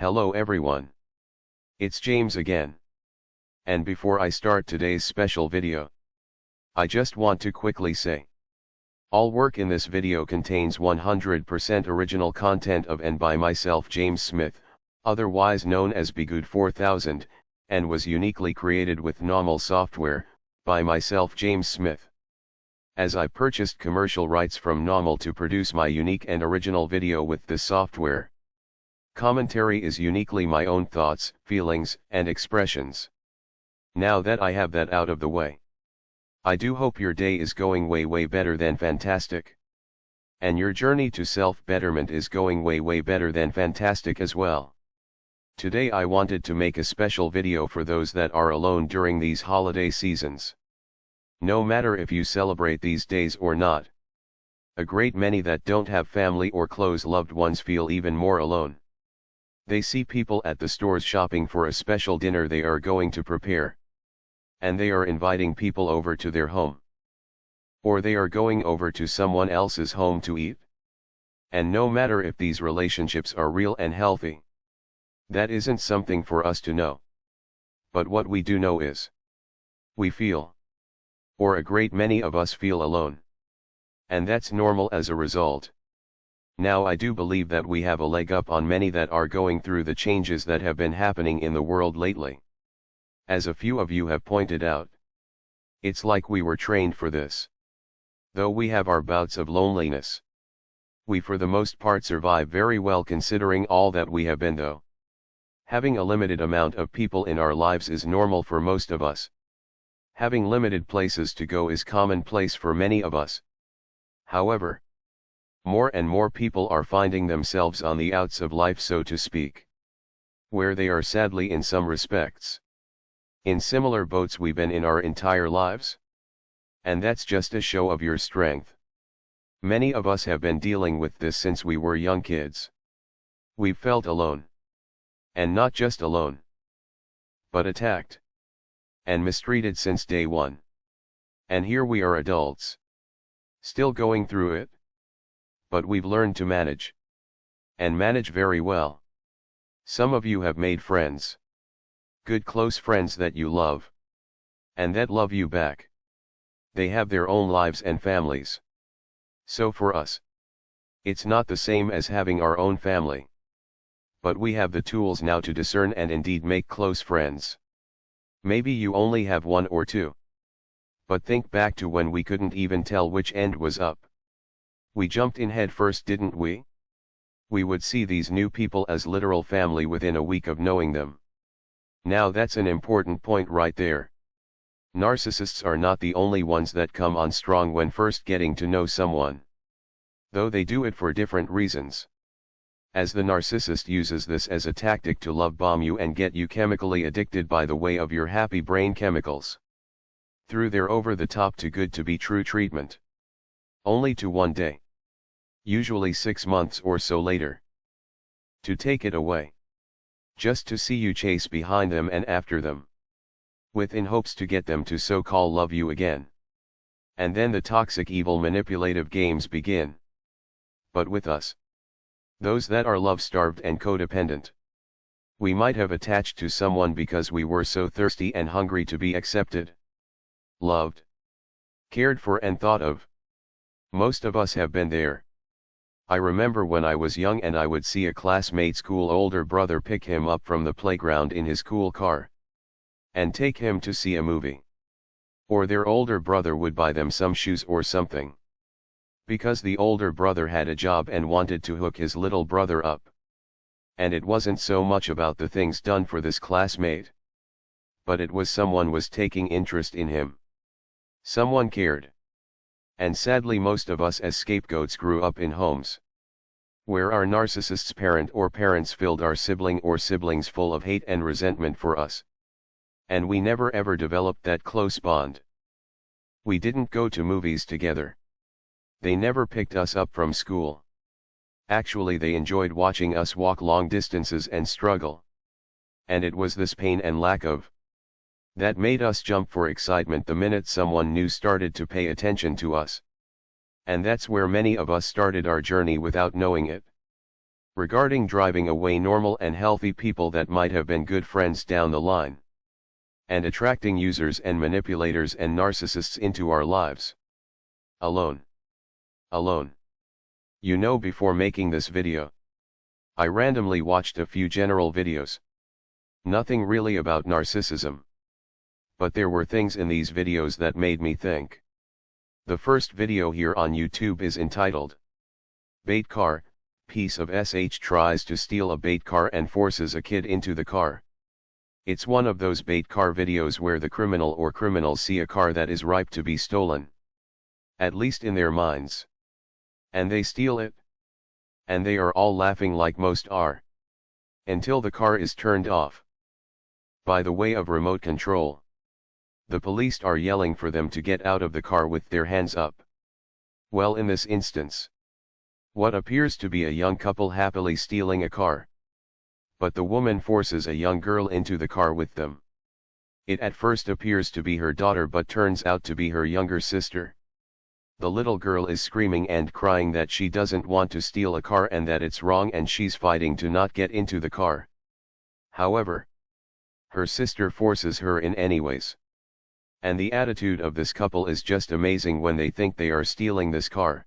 Hello everyone. It's James again. And before I start today's special video, I just want to quickly say, all work in this video contains 100% original content of and by myself James Smith, otherwise known as Begood4000, and was uniquely created with NAWMAL software, by myself James Smith. As I purchased commercial rights from NAWMAL to produce my unique and original video with this software. Commentary is uniquely my own thoughts, feelings, and expressions. Now that I have that out of the way, I do hope your day is going way better than fantastic. And your journey to self-betterment is going way better than fantastic as well. Today I wanted to make a special video for those that are alone during these holiday seasons. No matter if you celebrate these days or not. A great many that don't have family or close loved ones feel even more alone. They see people at the stores shopping for a special dinner they are going to prepare. And they are inviting people over to their home. Or they are going over to someone else's home to eat. And no matter if these relationships are real and healthy, that isn't something for us to know. But what we do know is, we feel, or a great many of us feel alone. And that's normal as a result. Now I do believe that we have a leg up on many that are going through the changes that have been happening in the world lately. As a few of you have pointed out, it's like we were trained for this. Though we have our bouts of loneliness, we for the most part survive very well considering all that we have been though. Having a limited amount of people in our lives is normal for most of us. Having limited places to go is commonplace for many of us. However, more and more people are finding themselves on the outs of life, so to speak. Where they are sadly in some respects in similar boats we've been in our entire lives. And that's just a show of your strength. Many of us have been dealing with this since we were young kids. We've felt alone. And not just alone, but attacked and mistreated since day one. And here we are adults, still going through it. But we've learned to manage. And manage very well. Some of you have made friends. Good close friends that you love. And that love you back. They have their own lives and families. So for us, it's not the same as having our own family. But we have the tools now to discern and indeed make close friends. Maybe you only have one or two. But think back to when we couldn't even tell which end was up. We jumped in head first, didn't we? We would see these new people as literal family within a week of knowing them. Now that's an important point right there. Narcissists are not the only ones that come on strong when first getting to know someone. Though they do it for different reasons. As the narcissist uses this as a tactic to love bomb you and get you chemically addicted by the way of your happy brain chemicals. Through their over-the-top too good to be true treatment. Only to one day. Usually 6 months or so later. To take it away. Just to see you chase behind them and after them. Within hopes to get them to so-called love you again. And then the toxic evil manipulative games begin. But with us, those that are love-starved and codependent, we might have attached to someone because we were so thirsty and hungry to be accepted, loved, cared for and thought of. Most of us have been there. I remember when I was young and I would see a classmate's cool older brother pick him up from the playground in his cool car. And take him to see a movie. Or their older brother would buy them some shoes or something. Because the older brother had a job and wanted to hook his little brother up. And it wasn't so much about the things done for this classmate. But it was someone was taking interest in him. Someone cared. And sadly most of us as scapegoats grew up in homes where our narcissist's parent or parents filled our sibling or siblings full of hate and resentment for us. And we never ever developed that close bond. We didn't go to movies together. They never picked us up from school. Actually they enjoyed watching us walk long distances and struggle. And it was this pain and lack of that made us jump for excitement the minute someone new started to pay attention to us. And that's where many of us started our journey without knowing it. Regarding driving away normal and healthy people that might have been good friends down the line. And attracting users and manipulators and narcissists into our lives. Alone. You know, before making this video, I randomly watched a few general videos. Nothing really about narcissism. But there were things in these videos that made me think. The first video here on YouTube is entitled, Bait Car, Piece of SH tries to steal a bait car and forces a kid into the car. It's one of those bait car videos where the criminal or criminals see a car that is ripe to be stolen. At least in their minds. And they steal it. And they are all laughing like most are. Until the car is turned off. By the way of remote control. The police are yelling for them to get out of the car with their hands up. Well, in this instance, what appears to be a young couple happily stealing a car. But the woman forces a young girl into the car with them. It at first appears to be her daughter but turns out to be her younger sister. The little girl is screaming and crying that she doesn't want to steal a car and that it's wrong, and she's fighting to not get into the car. However, her sister forces her in anyways. And the attitude of this couple is just amazing when they think they are stealing this car.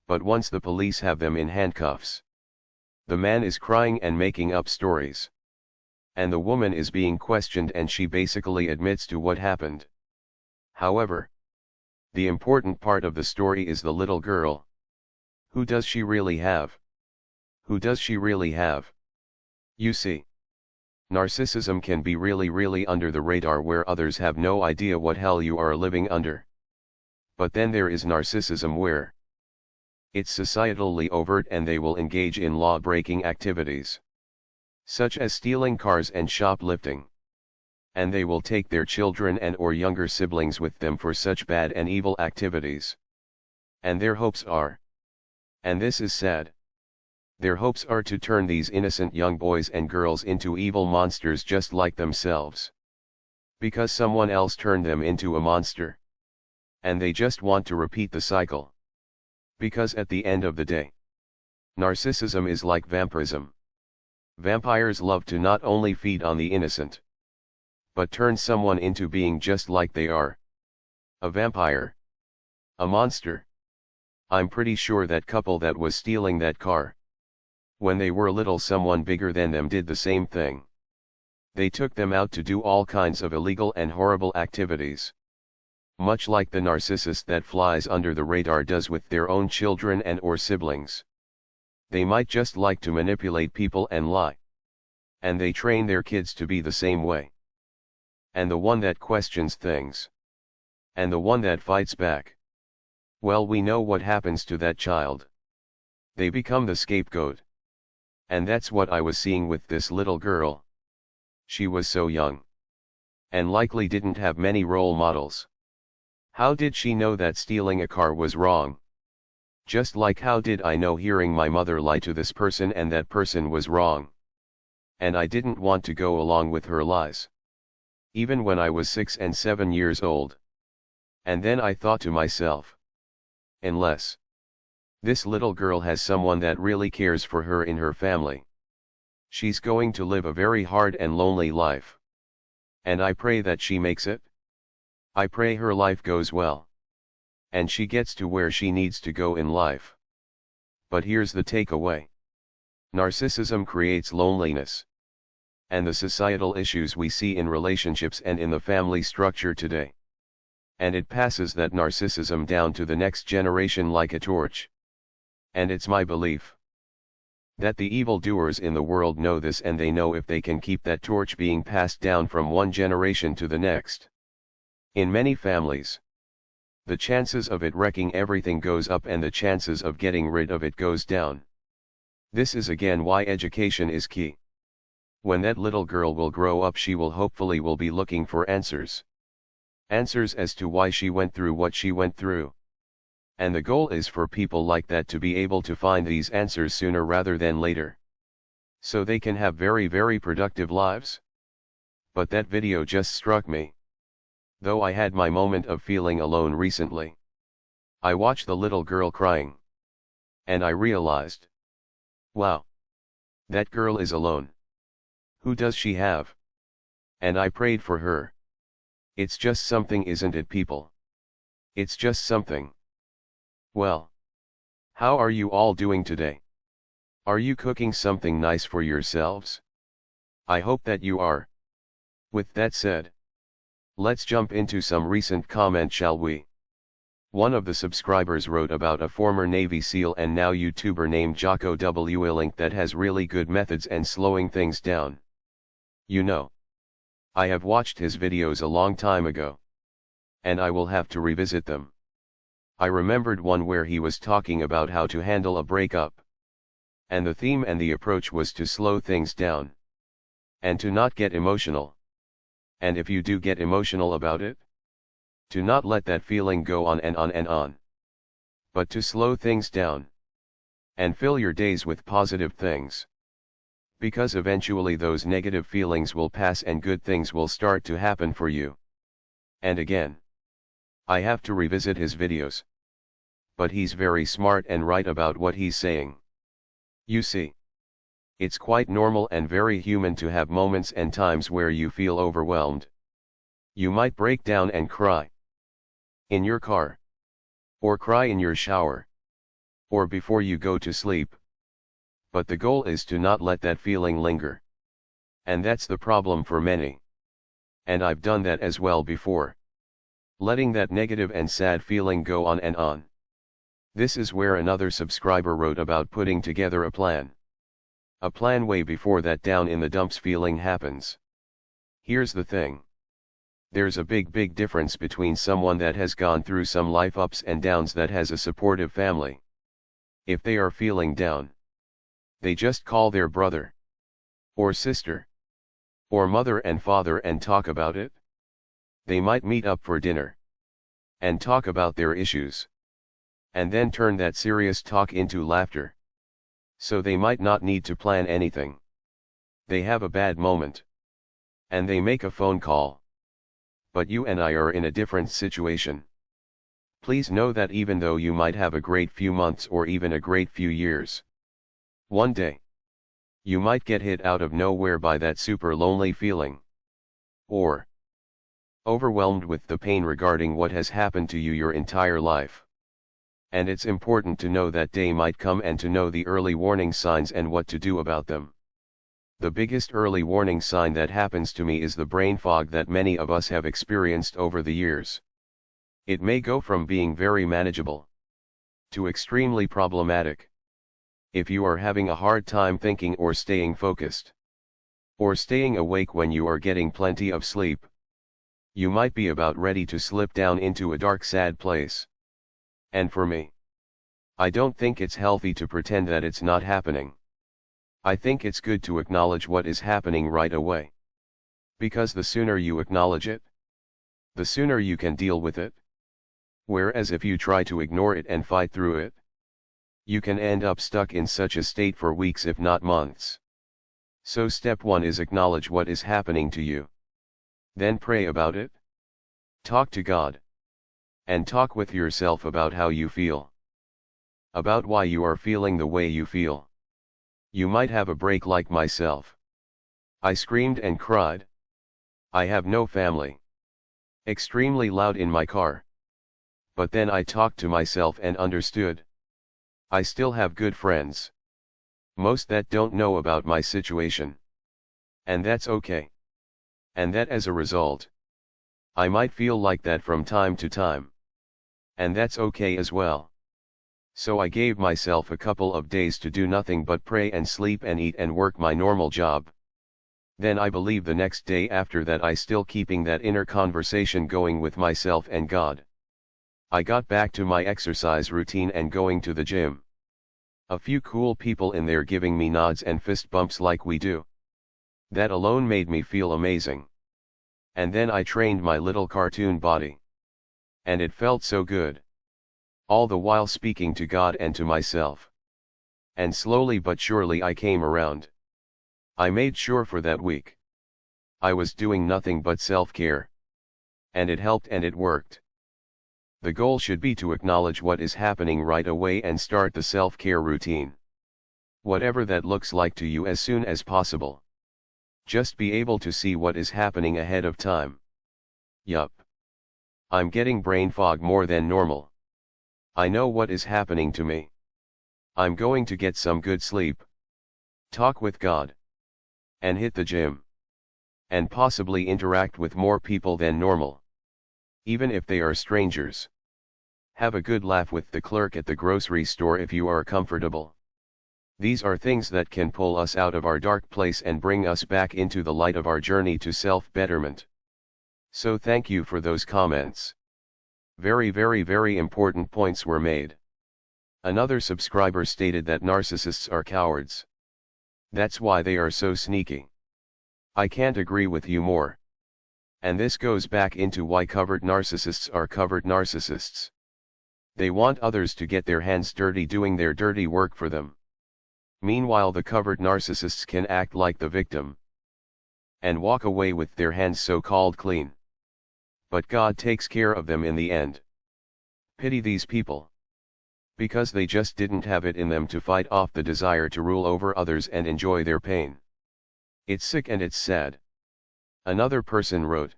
But once the police have them in handcuffs, the man is crying and making up stories. And the woman is being questioned and she basically admits to what happened. However, the important part of the story is the little girl. Who does she really have? Who does she really have? You see, narcissism can be really under the radar where others have no idea what hell you are living under. But then there is narcissism where it's societally overt and they will engage in law-breaking activities, such as stealing cars and shoplifting. And they will take their children and or younger siblings with them for such bad and evil activities. And their hopes are, and this is sad, their hopes are to turn these innocent young boys and girls into evil monsters just like themselves. Because someone else turned them into a monster. And they just want to repeat the cycle. Because at the end of the day, narcissism is like vampirism. Vampires love to not only feed on the innocent, but turn someone into being just like they are. A vampire. A monster. I'm pretty sure that couple that was stealing that car, when they were little, someone bigger than them did the same thing. They took them out to do all kinds of illegal and horrible activities. Much like the narcissist that flies under the radar does with their own children and or siblings. They might just like to manipulate people and lie. And they train their kids to be the same way. And the one that questions things. And the one that fights back. Well, we know what happens to that child. They become the scapegoat. And that's what I was seeing with this little girl. She was so young. And likely didn't have many role models. How did she know that stealing a car was wrong? Just like how did I know hearing my mother lie to this person and that person was wrong? And I didn't want to go along with her lies. Even when I was 6 and 7 years old. And then I thought to myself, unless this little girl has someone that really cares for her in her family, she's going to live a very hard and lonely life. And I pray that she makes it. I pray her life goes well. And she gets to where she needs to go in life. But here's the takeaway. Narcissism creates loneliness. And the societal issues we see in relationships and in the family structure today. And it passes that narcissism down to the next generation like a torch. And it's my belief that the evildoers in the world know this, and they know if they can keep that torch being passed down from one generation to the next. In many families, the chances of it wrecking everything goes up and the chances of getting rid of it goes down. This is again why education is key. When that little girl will grow up, she will hopefully be looking for answers. Answers as to why she went through what she went through. And the goal is for people like that to be able to find these answers sooner rather than later. So they can have very productive lives. But that video just struck me. Though I had my moment of feeling alone recently. I watched the little girl crying. And I realized, wow. That girl is alone. Who does she have? And I prayed for her. It's just something, isn't it, people? It's just something. Well, how are you all doing today? Are you cooking something nice for yourselves? I hope that you are. With that said, let's jump into some recent comment, shall we? One of the subscribers wrote about a former Navy SEAL and now YouTuber named Jocko Willink that has really good methods and slowing things down. You know, I have watched his videos a long time ago, and I will have to revisit them. I remembered one where he was talking about how to handle a breakup. And the theme and the approach was to slow things down. And to not get emotional. And if you do get emotional about it, to not let that feeling go on and on and on. But to slow things down. And fill your days with positive things. Because eventually those negative feelings will pass and good things will start to happen for you. And again, I have to revisit his videos. But he's very smart and right about what he's saying. You see, it's quite normal and very human to have moments and times where you feel overwhelmed. You might break down and cry. In your car. Or cry in your shower. Or before you go to sleep. But the goal is to not let that feeling linger. And that's the problem for many. And I've done that as well before. Letting that negative and sad feeling go on and on. This is where another subscriber wrote about putting together a plan. A plan way before that down in the dumps feeling happens. Here's the thing. There's a big difference between someone that has gone through some life ups and downs that has a supportive family. If they are feeling down, they just call their brother, or sister, or mother and father and talk about it. They might meet up for dinner, and talk about their issues. And then turn that serious talk into laughter. So they might not need to plan anything. They have a bad moment. And they make a phone call. But you and I are in a different situation. Please know that even though you might have a great few months or even a great few years, one day, you might get hit out of nowhere by that super lonely feeling. Or overwhelmed with the pain regarding what has happened to you your entire life. And it's important to know that day might come and to know the early warning signs and what to do about them. The biggest early warning sign that happens to me is the brain fog that many of us have experienced over the years. It may go from being very manageable to extremely problematic. If you are having a hard time thinking or staying focused, or staying awake when you are getting plenty of sleep, you might be about ready to slip down into a dark, sad place. And for me, I don't think it's healthy to pretend that it's not happening. I think it's good to acknowledge what is happening right away. Because the sooner you acknowledge it, the sooner you can deal with it. Whereas if you try to ignore it and fight through it, you can end up stuck in such a state for weeks if not months. So step 1 is acknowledge what is happening to you. Then pray about it. Talk to God. And talk with yourself about how you feel. About why you are feeling the way you feel. You might have a break like myself. I screamed and cried. I have no family. Extremely loud in my car. But then I talked to myself and understood. I still have good friends. Most that don't know about my situation. And that's okay. And that as a result, I might feel like that from time to time. And that's okay as well. So I gave myself a couple of days to do nothing but pray and sleep and eat and work my normal job. Then I believe the next day after that I still keeping that inner conversation going with myself and God. I got back to my exercise routine and going to the gym. A few cool people in there giving me nods and fist bumps like we do. That alone made me feel amazing. And then I trained my little cartoon body. And it felt so good. All the while speaking to God and to myself. And slowly but surely I came around. I made sure for that week. I was doing nothing but self-care. And it helped and it worked. The goal should be to acknowledge what is happening right away and start the self-care routine. Whatever that looks like to you as soon as possible. Just be able to see what is happening ahead of time. Yup. I'm getting brain fog more than normal. I know what is happening to me. I'm going to get some good sleep. Talk with God. And hit the gym. And possibly interact with more people than normal. Even if they are strangers. Have a good laugh with the clerk at the grocery store if you are comfortable. These are things that can pull us out of our dark place and bring us back into the light of our journey to self-betterment. So thank you for those comments. Very important points were made. Another subscriber stated that narcissists are cowards. That's why they are so sneaky. I can't agree with you more. And this goes back into why covert narcissists are covert narcissists. They want others to get their hands dirty doing their dirty work for them. Meanwhile, the covert narcissists can act like the victim and walk away with their hands so-called clean. But God takes care of them in the end. Pity these people. Because they just didn't have it in them to fight off the desire to rule over others and enjoy their pain. It's sick and it's sad. Another person wrote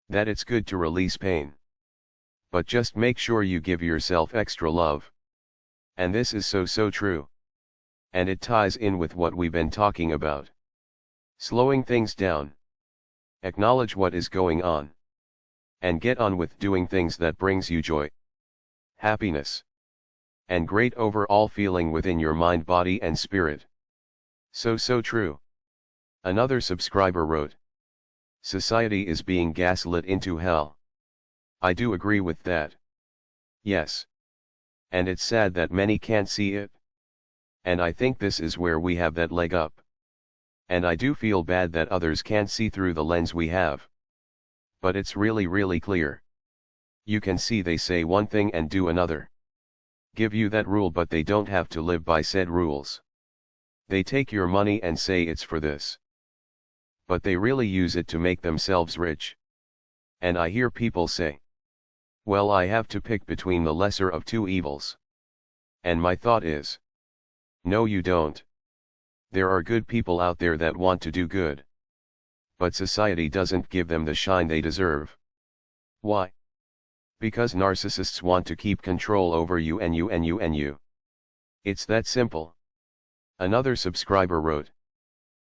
that it's good to release pain. But just make sure you give yourself extra love. And this is so true. And it ties in with what we've been talking about. Slowing things down. Acknowledge what is going on. And get on with doing things that brings you joy, happiness, and great overall feeling within your mind, body and spirit. So true. Another subscriber wrote, society is being gaslit into hell. I do agree with that. Yes. And it's sad that many can't see it. And I think this is where we have that leg up. And I do feel bad that others can't see through the lens we have. But it's really clear. You can see they say one thing and do another. Give you that rule, but they don't have to live by said rules. They take your money and say it's for this. But they really use it to make themselves rich. And I hear people say, well, I have to pick between the lesser of two evils. And my thought is, no, you don't. There are good people out there that want to do good. But society doesn't give them the shine they deserve. Why? Because narcissists want to keep control over you and you. It's that simple. Another subscriber wrote,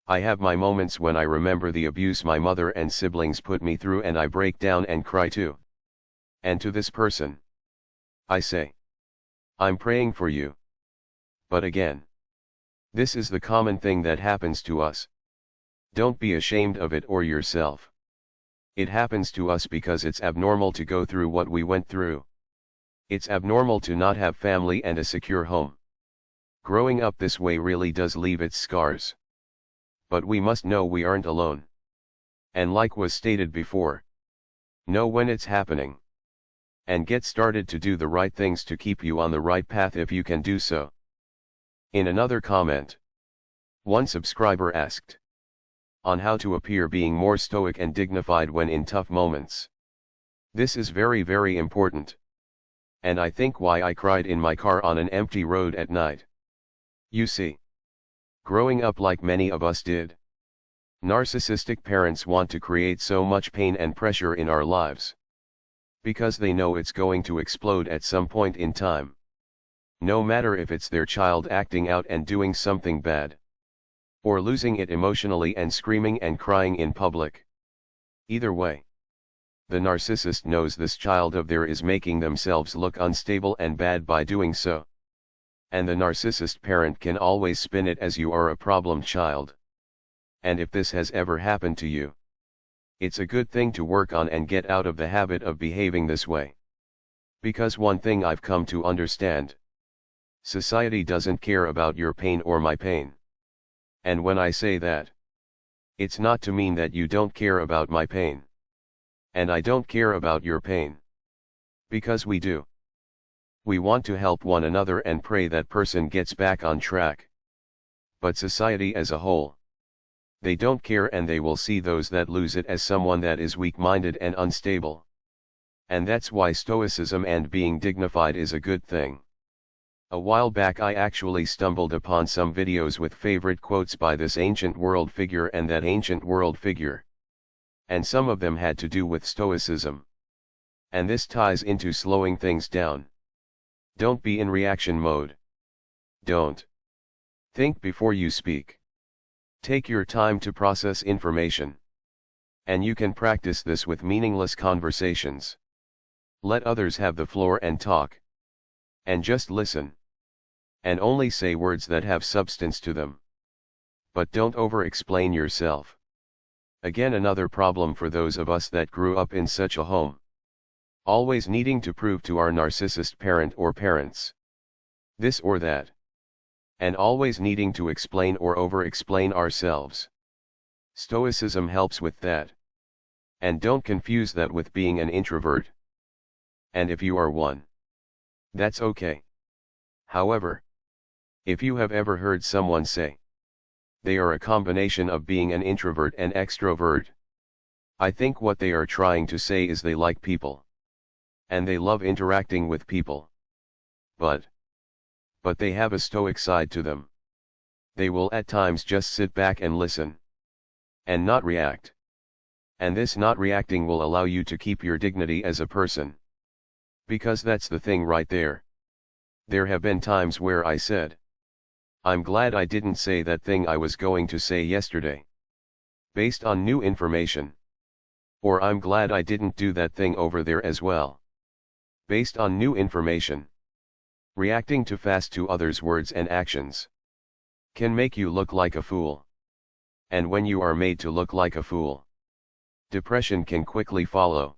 I have my moments when I remember the abuse my mother and siblings put me through and I break down and cry too. And to this person, I say, I'm praying for you. But again, this is the common thing that happens to us. Don't be ashamed of it or yourself. It happens to us because it's abnormal to go through what we went through. It's abnormal to not have family and a secure home. Growing up this way really does leave its scars. But we must know we aren't alone. And like was stated before, know when it's happening. And get started to do the right things to keep you on the right path if you can do so. In another comment, one subscriber asked on how to appear being more stoic and dignified when in tough moments. This is very important. And I think why I cried in my car on an empty road at night. You see, growing up like many of us did, narcissistic parents want to create so much pain and pressure in our lives. Because they know it's going to explode at some point in time. No matter if it's their child acting out and doing something bad. Or losing it emotionally and screaming and crying in public. Either way, the narcissist knows this child of theirs is making themselves look unstable and bad by doing so. And the narcissist parent can always spin it as you are a problem child. And if this has ever happened to you, it's a good thing to work on and get out of the habit of behaving this way. Because one thing I've come to understand. Society doesn't care about your pain or my pain. And when I say that, it's not to mean that you don't care about my pain. And I don't care about your pain. Because we do. We want to help one another and pray that person gets back on track. But society as a whole, they don't care and they will see those that lose it as someone that is weak-minded and unstable. And that's why stoicism and being dignified is a good thing. A while back I actually stumbled upon some videos with favorite quotes by this ancient world figure and that ancient world figure. And some of them had to do with Stoicism. And this ties into slowing things down. Don't be in reaction mode. Don't think before you speak. Take your time to process information. And you can practice this with meaningless conversations. Let others have the floor and talk. And just listen. And only say words that have substance to them. But don't over-explain yourself. Again, another problem for those of us that grew up in such a home. Always needing to prove to our narcissist parent or parents this or that. And always needing to explain or over-explain ourselves. Stoicism helps with that. And don't confuse that with being an introvert. And if you are one, that's okay. However, if you have ever heard someone say they are a combination of being an introvert and extrovert, I think what they are trying to say is they like people. And they love interacting with people. But they have a stoic side to them. They will at times just sit back and listen. And not react. And this not reacting will allow you to keep your dignity as a person. Because that's the thing right there. There have been times where I said, I'm glad I didn't say that thing I was going to say yesterday. Based on new information. Or I'm glad I didn't do that thing over there as well. Based on new information. Reacting too fast to others' words and actions can make you look like a fool. And when you are made to look like a fool, depression can quickly follow.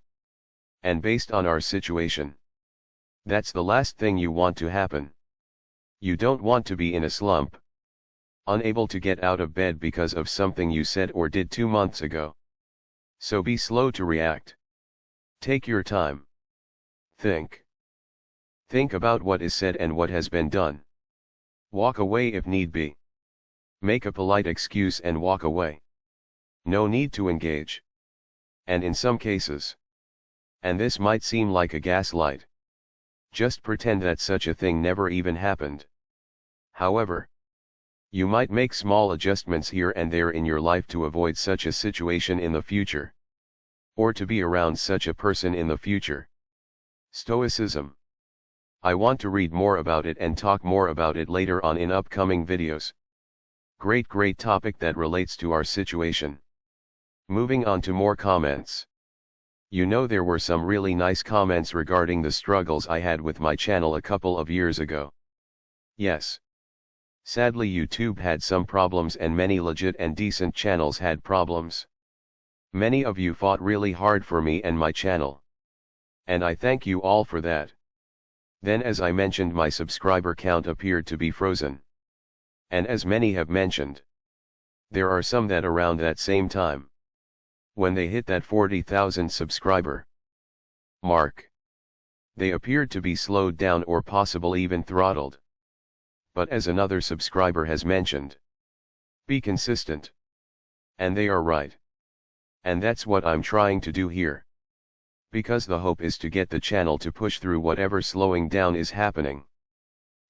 And based on our situation, that's the last thing you want to happen. You don't want to be in a slump, unable to get out of bed because of something you said or did 2 months ago. So be slow to react. Take your time. Think. Think about what is said and what has been done. Walk away if need be. Make a polite excuse and walk away. No need to engage. And in some cases, and this might seem like a gaslight, just pretend that such a thing never even happened. However, you might make small adjustments here and there in your life to avoid such a situation in the future. Or to be around such a person in the future. Stoicism. I want to read more about it and talk more about it later on in upcoming videos. Great topic that relates to our situation. Moving on to more comments. You know, there were some really nice comments regarding the struggles I had with my channel a couple of years ago. Yes. Sadly, YouTube had some problems and many legit and decent channels had problems. Many of you fought really hard for me and my channel. And I thank you all for that. Then, as I mentioned, my subscriber count appeared to be frozen. And as many have mentioned, there are some that around that same time, when they hit that 40,000 subscriber mark, they appeared to be slowed down or possibly even throttled. But as another subscriber has mentioned, be consistent. And they are right. And that's what I'm trying to do here. Because the hope is to get the channel to push through whatever slowing down is happening.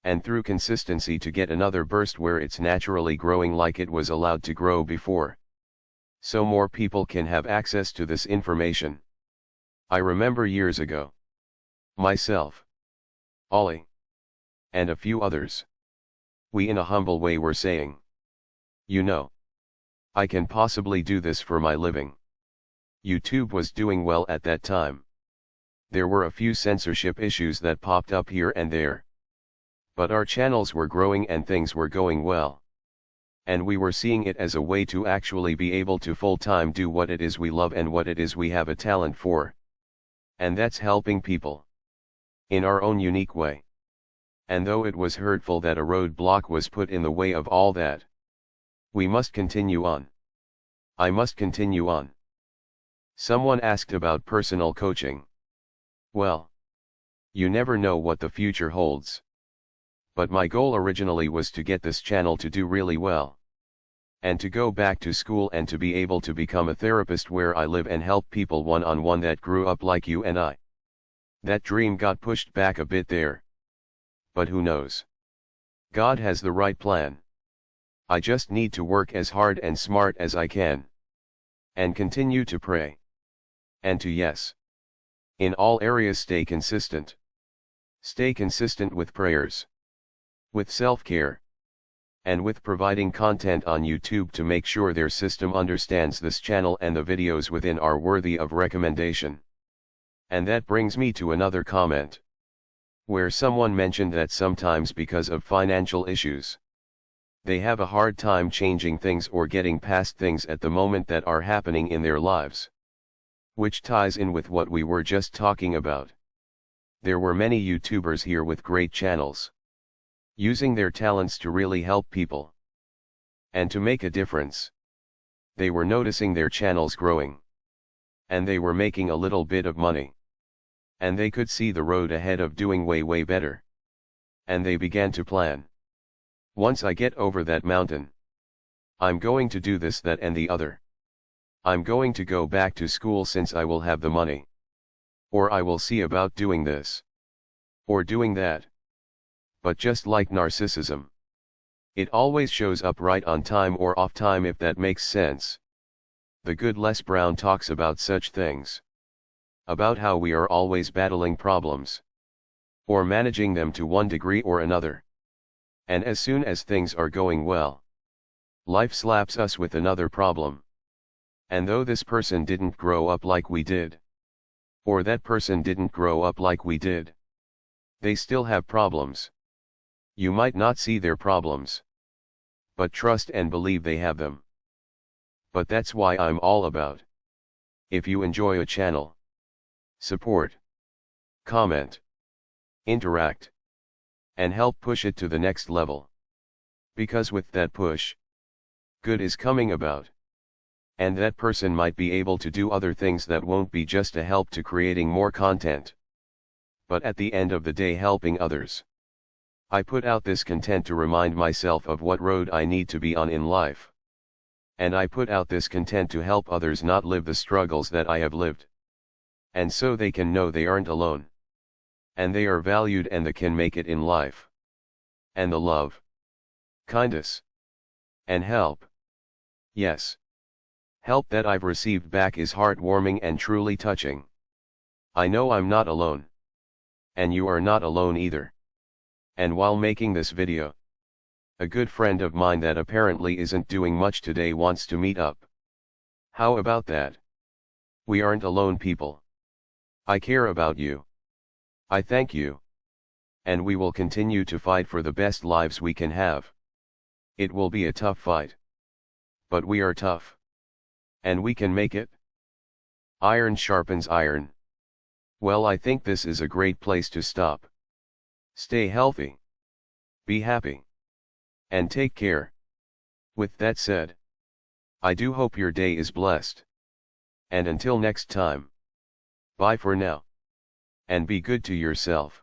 And through consistency to get another burst where it's naturally growing like it was allowed to grow before. So more people can have access to this information. I remember years ago, myself, Ollie, and a few others, we in a humble way were saying, you know, I can possibly do this for my living. YouTube was doing well at that time. There were a few censorship issues that popped up here and there. But our channels were growing and things were going well. And we were seeing it as a way to actually be able to full-time do what it is we love and what it is we have a talent for. And that's helping people. In our own unique way. And though it was hurtful that a roadblock was put in the way of all that, we must continue on. I must continue on. Someone asked about personal coaching. Well, you never know what the future holds. But my goal originally was to get this channel to do really well. And to go back to school and to be able to become a therapist where I live and help people one-on-one that grew up like you and I. That dream got pushed back a bit there. But who knows? God has the right plan. I just need to work as hard and smart as I can. And continue to pray. And to yes. In all areas stay consistent. Stay consistent with prayers. With self-care. And with providing content on YouTube to make sure their system understands this channel and the videos within are worthy of recommendation. And that brings me to another comment. Where someone mentioned that sometimes because of financial issues, they have a hard time changing things or getting past things at the moment that are happening in their lives. Which ties in with what we were just talking about. There were many YouTubers here with great channels, using their talents to really help people, and to make a difference. They were noticing their channels growing, and they were making a little bit of money, and they could see the road ahead of doing way better. And they began to plan. Once I get over that mountain, I'm going to do this, that and the other. I'm going to go back to school since I will have the money. Or I will see about doing this. Or doing that. But just like narcissism, it always shows up right on time or off time, if that makes sense. The good Les Brown talks about such things. About how we are always battling problems. Or managing them to one degree or another. And as soon as things are going well, life slaps us with another problem. And though this person didn't grow up like we did, or that person didn't grow up like we did, they still have problems. You might not see their problems, but trust and believe they have them. But that's why I'm all about. If you enjoy a channel, support, comment, interact, and help push it to the next level. Because with that push, good is coming about. And that person might be able to do other things that won't be just a help to creating more content, but at the end of the day helping others. I put out this content to remind myself of what road I need to be on in life. And I put out this content to help others not live the struggles that I have lived. And so they can know they aren't alone. And they are valued and they can make it in life. And the love, kindness, and help, yes, help that I've received back is heartwarming and truly touching. I know I'm not alone. And you are not alone either. And while making this video, a good friend of mine that apparently isn't doing much today wants to meet up. How about that? We aren't alone, people. I care about you. I thank you. And we will continue to fight for the best lives we can have. It will be a tough fight. But we are tough. And we can make it. Iron sharpens iron. Well, I think this is a great place to stop. Stay healthy. Be happy. And take care. With that said, I do hope your day is blessed. And until next time. Bye for now. And be good to yourself.